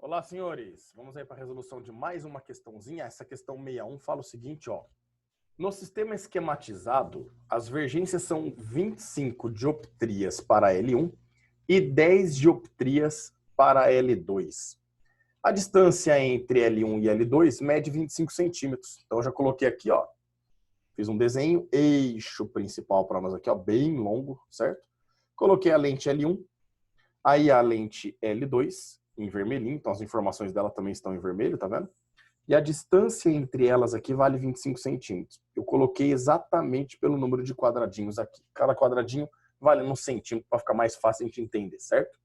Olá, senhores. Vamos aí para a resolução de mais uma questãozinha. Essa questão 61 fala o seguinte, ó. No sistema esquematizado, as vergências são 25 dioptrias para L1 e 10 dioptrias para L2. A distância entre L1 e L2 mede 25 centímetros. Então, eu já coloquei aqui, ó. Fiz um desenho, eixo principal para nós aqui, ó, bem longo, certo? Coloquei a lente L1, aí a lente L2, em vermelhinho, então as informações dela também estão em vermelho, tá vendo? E a distância entre elas aqui vale 25 centímetros. Eu coloquei exatamente pelo número de quadradinhos aqui. Cada quadradinho vale um centímetro para ficar mais fácil a gente entender, certo?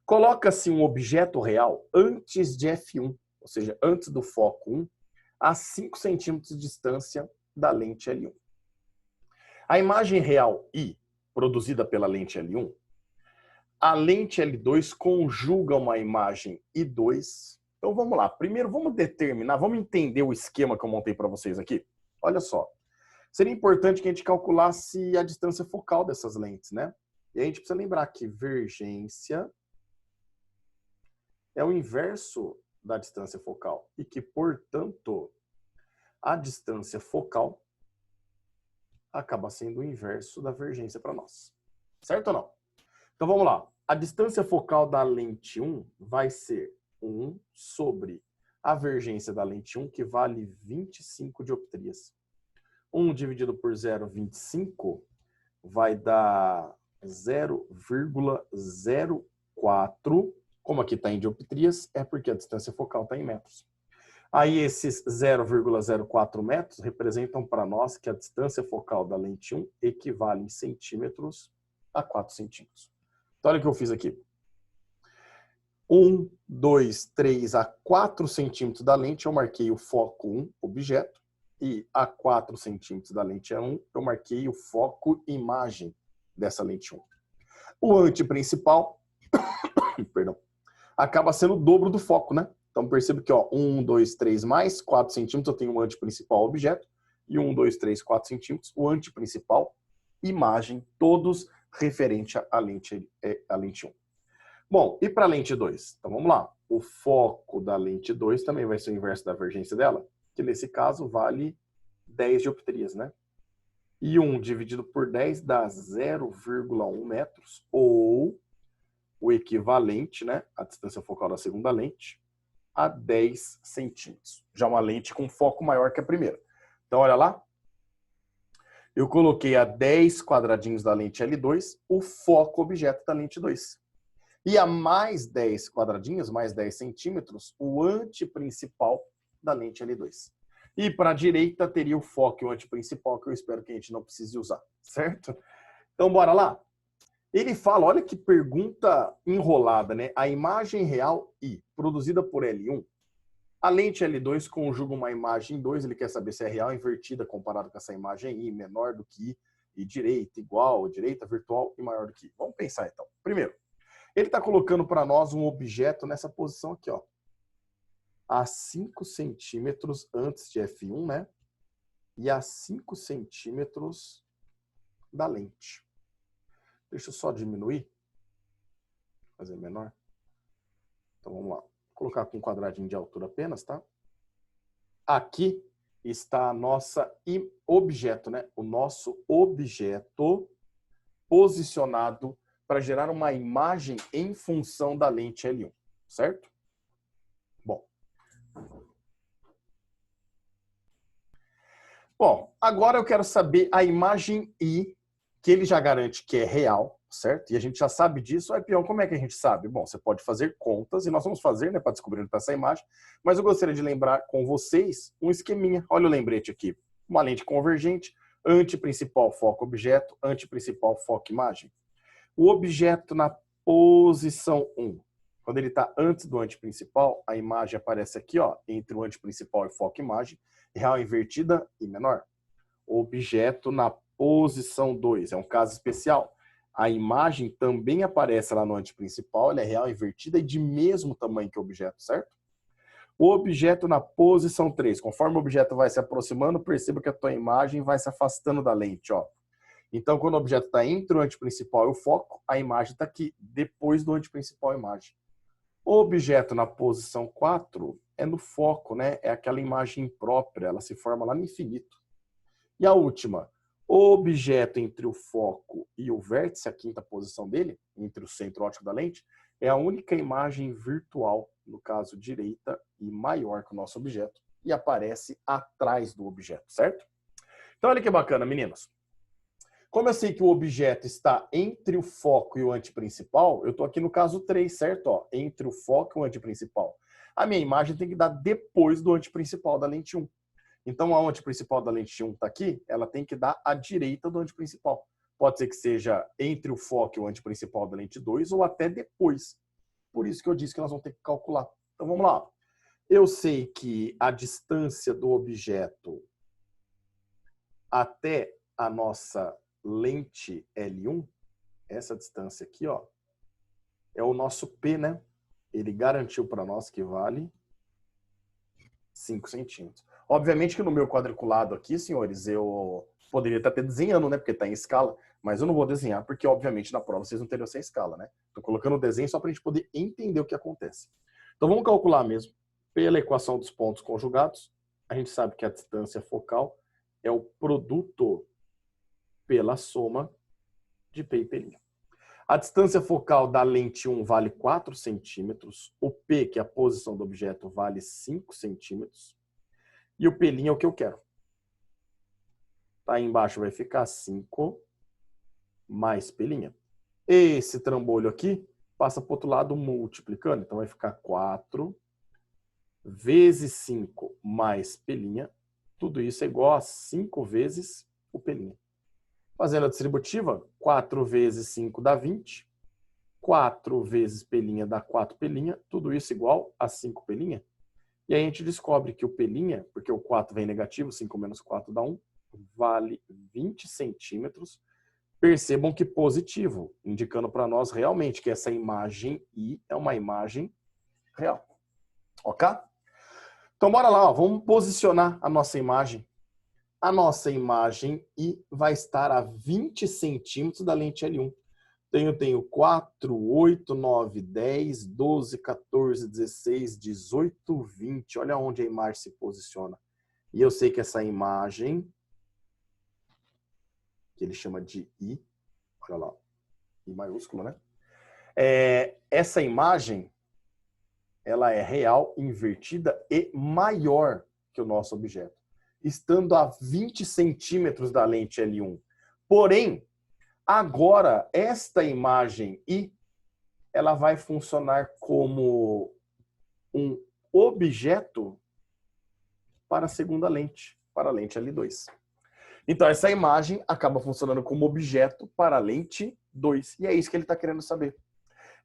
Coloca-se um objeto real antes de F1, ou seja, antes do foco 1, a 5 centímetros de distância da lente L1. A imagem real I, produzida pela lente L1, a lente L2 conjuga uma imagem I2. Então vamos lá. Primeiro vamos determinar, vamos entender o esquema que eu montei para vocês aqui. Olha só. Seria importante que a gente calculasse a distância focal dessas lentes, né? E a gente precisa lembrar que vergência é o inverso da distância focal. E que, portanto, a distância focal acaba sendo o inverso da vergência para nós. Certo ou não? Então vamos lá. A distância focal da lente 1 vai ser 1 sobre a vergência da lente 1, que vale 25 dioptrias. 1 dividido por 0,25 vai dar 0,04. Como aqui está em dioptrias, é porque a distância focal está em metros. Aí esses 0,04 metros representam para nós que a distância focal da lente 1 equivale em centímetros a 4 centímetros. Então, olha o que eu fiz aqui. 1, 2, 3 a 4 centímetros da lente, eu marquei o foco 1, objeto. E a 4 centímetros da lente 1, eu marquei o foco imagem dessa lente 1. O antiprincipal, perdão, acaba sendo o dobro do foco, né? Então, perceba que, ó, 1, 2, 3 mais 4 centímetros, eu tenho o antiprincipal objeto. E 1, 2, 3, 4 centímetros, o antiprincipal imagem, todos referente à lente 1. Bom, e para a lente 2? Então vamos lá. O foco da lente 2 também vai ser o inverso da vergência dela, que nesse caso vale 10 dioptrias, né? E 1 dividido por 10 dá 0,1 metros, ou o equivalente, né, a distância focal da segunda lente, a 10 centímetros. Já uma lente com foco maior que a primeira. Então olha lá. Eu coloquei a 10 quadradinhos da lente L2, o foco objeto da lente 2. E a mais 10 quadradinhos, mais 10 centímetros, o antiprincipal da lente L2. E para a direita teria o foco e o antiprincipal, que eu espero que a gente não precise usar, certo? Então bora lá? Ele fala, olha que pergunta enrolada, né? A imagem real I, produzida por L1, a lente L2 conjuga uma imagem 2, ele quer saber se é real ou invertida comparado com essa imagem I, menor do que I, e direita igual, direita virtual e maior do que I. Vamos pensar então. Primeiro, ele está colocando para nós um objeto nessa posição aqui, ó, a 5 centímetros antes de F1, né? E a 5 centímetros da lente. Deixa eu só diminuir, fazer menor. Então vamos lá. Vou colocar com um quadradinho de altura apenas, tá? Aqui está a nossa objeto, né? O nosso objeto posicionado para gerar uma imagem em função da lente L1, certo? Bom, agora eu quero saber a imagem I, que ele já garante que é real, certo? E a gente já sabe disso. Aí, peão, como é que a gente sabe? Bom, você pode fazer contas, e nós vamos fazer, né, para descobrir onde está essa imagem, mas eu gostaria de lembrar com vocês um esqueminha. Olha o lembrete aqui. Uma lente convergente, antiprincipal foco objeto, antiprincipal foco imagem. O objeto na posição 1, quando ele está antes do antiprincipal, a imagem aparece aqui, ó, entre o antiprincipal e foco imagem, real invertida e menor. O objeto na posição 2, é um caso especial. A imagem também aparece lá no antiprincipal, ela é real invertida e de mesmo tamanho que o objeto, certo? O objeto na posição 3, conforme o objeto vai se aproximando, perceba que a tua imagem vai se afastando da lente, ó. Então, quando o objeto está entre o antiprincipal e o foco, a imagem está aqui, depois do antiprincipal a imagem. O objeto na posição 4 é no foco, né? É aquela imagem própria, ela se forma lá no infinito. E a última, o objeto entre o foco e o vértice, a quinta posição dele, entre o centro óptico da lente, é a única imagem virtual, no caso direita e maior que o nosso objeto, e aparece atrás do objeto, certo? Então olha que bacana, meninos. Como eu sei que o objeto está entre o foco e o anteprincipal, eu estou aqui no caso 3, certo? Ó, entre o foco e o anteprincipal. A minha imagem tem que dar depois do anteprincipal da lente 1. Então, a anteprincipal da lente 1 está aqui, ela tem que dar à direita do anteprincipal. Pode ser que seja entre o foco e o anteprincipal da lente 2 ou até depois. Por isso que eu disse que nós vamos ter que calcular. Então, vamos lá. Eu sei que a distância do objeto até a nossa lente L1, essa distância aqui, ó, é o nosso P, né? Ele garantiu para nós que vale 5 centímetros. Obviamente que no meu quadriculado aqui, senhores, eu poderia estar até desenhando, né? Porque está em escala, mas eu não vou desenhar, porque obviamente na prova vocês não teriam essa escala, né? Estou colocando o desenho só para a gente poder entender o que acontece. Então vamos calcular mesmo. Pela equação dos pontos conjugados, a gente sabe que a distância focal é o produto pela soma de P e P'. A distância focal da lente 1 vale 4 centímetros. O P, que é a posição do objeto, vale 5 centímetros. E o P' é o que eu quero. Tá aí embaixo vai ficar 5 mais P'. Esse trambolho aqui passa para o outro lado multiplicando. Então vai ficar 4 vezes 5 mais P'. Tudo isso é igual a 5 vezes o P'. Fazendo a distributiva, 4 vezes 5 dá 20. 4 vezes P' dá 4 P'. Tudo isso igual a 5 P'. E aí a gente descobre que o P', porque o 4 vem negativo, 5 menos 4 dá 1, vale 20 centímetros. Percebam que positivo, indicando para nós realmente que essa imagem I é uma imagem real. Ok? Então bora lá, ó, vamos posicionar a nossa imagem. A nossa imagem I vai estar a 20 centímetros da lente L1. Eu tenho 4, 8, 9, 10, 12, 14, 16, 18, 20. Olha onde a imagem se posiciona. E eu sei que essa imagem, que ele chama de I, olha lá, I maiúsculo, né? Essa imagem, ela é real, invertida e maior que o nosso objeto, estando a 20 centímetros da lente L1. Porém, agora, esta imagem I, ela vai funcionar como um objeto para a segunda lente, para a lente L2. Então, essa imagem acaba funcionando como objeto para a lente 2. E é isso que ele está querendo saber.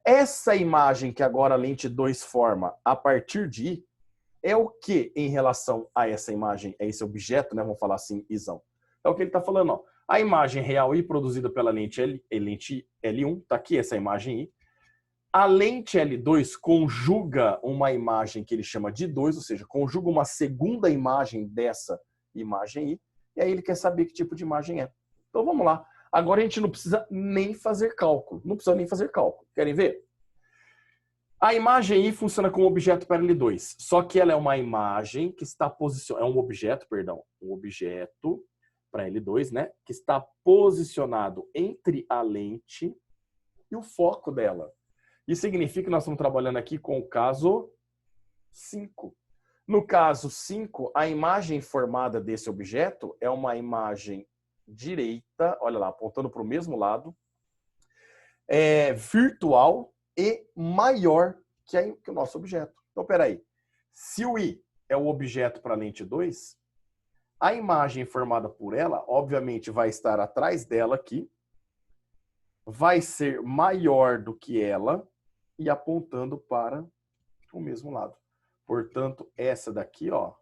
Essa imagem que agora a lente 2 forma a partir de I, é o que em relação a essa imagem, a esse objeto, né? Vamos falar assim, Izão. É o que ele está falando, ó. A imagem real I produzida pela lente L1, está aqui essa imagem I. A lente L2 conjuga uma imagem que ele chama de 2, ou seja, conjuga uma segunda imagem dessa imagem I, e aí ele quer saber que tipo de imagem é. Então vamos lá. Agora a gente não precisa nem fazer cálculo. Não precisa nem fazer cálculo. Querem ver? A imagem I funciona como objeto para L2, só que ela é uma imagem que está posicionada, é um objeto para L2, né, que está posicionado entre a lente e o foco dela. Isso significa que nós estamos trabalhando aqui com o caso 5. No caso 5, a imagem formada desse objeto é uma imagem direita, olha lá, apontando para o mesmo lado, virtual e maior que o nosso objeto. Então, peraí. Se o I é o objeto para a lente 2, a imagem formada por ela, obviamente, vai estar atrás dela aqui, vai ser maior do que ela e apontando para o mesmo lado. Portanto, essa daqui, ó,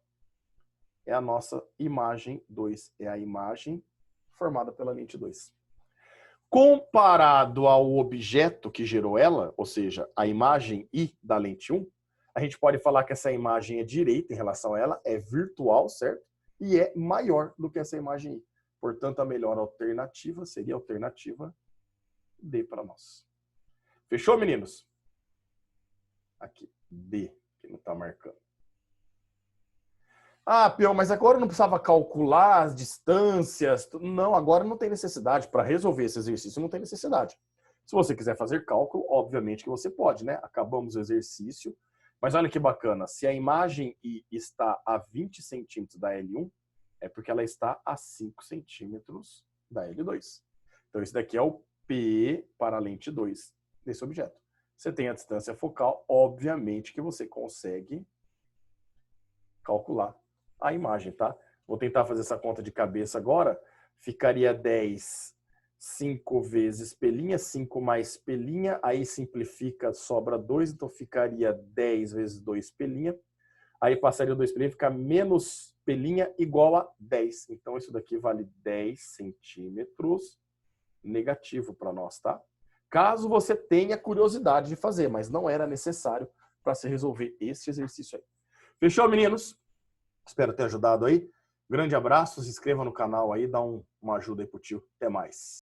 é a nossa imagem 2. É a imagem formada pela lente 2. Comparado ao objeto que gerou ela, ou seja, a imagem I da lente 1, a gente pode falar que essa imagem é direita em relação a ela, é virtual, certo? E é maior do que essa imagem I. Portanto, a melhor alternativa seria a alternativa D para nós. Fechou, meninos? Aqui, D, que não está marcando. Ah, Pião, mas agora não precisava calcular as distâncias. Não, agora não tem necessidade. Para resolver esse exercício, não tem necessidade. Se você quiser fazer cálculo, obviamente que você pode, né? Acabamos o exercício. Mas olha que bacana. Se a imagem I está a 20 centímetros da L1, é porque ela está a 5 centímetros da L2. Então, esse daqui é o P para a lente 2 desse objeto. Você tem a distância focal, obviamente que você consegue calcular a imagem, tá? Vou tentar fazer essa conta de cabeça agora. Ficaria 10, 5 vezes pelinha, 5 mais pelinha, aí simplifica, sobra 2, então ficaria 10 vezes 2 pelinha. Aí passaria o 2 pelinha, fica menos pelinha igual a 10. Então isso daqui vale 10 centímetros negativo para nós, tá? Caso você tenha curiosidade de fazer, mas não era necessário para se resolver esse exercício aí. Fechou, meninos? Espero ter ajudado aí. Grande abraço, se inscreva no canal aí, dá uma ajuda aí pro tio. Até mais.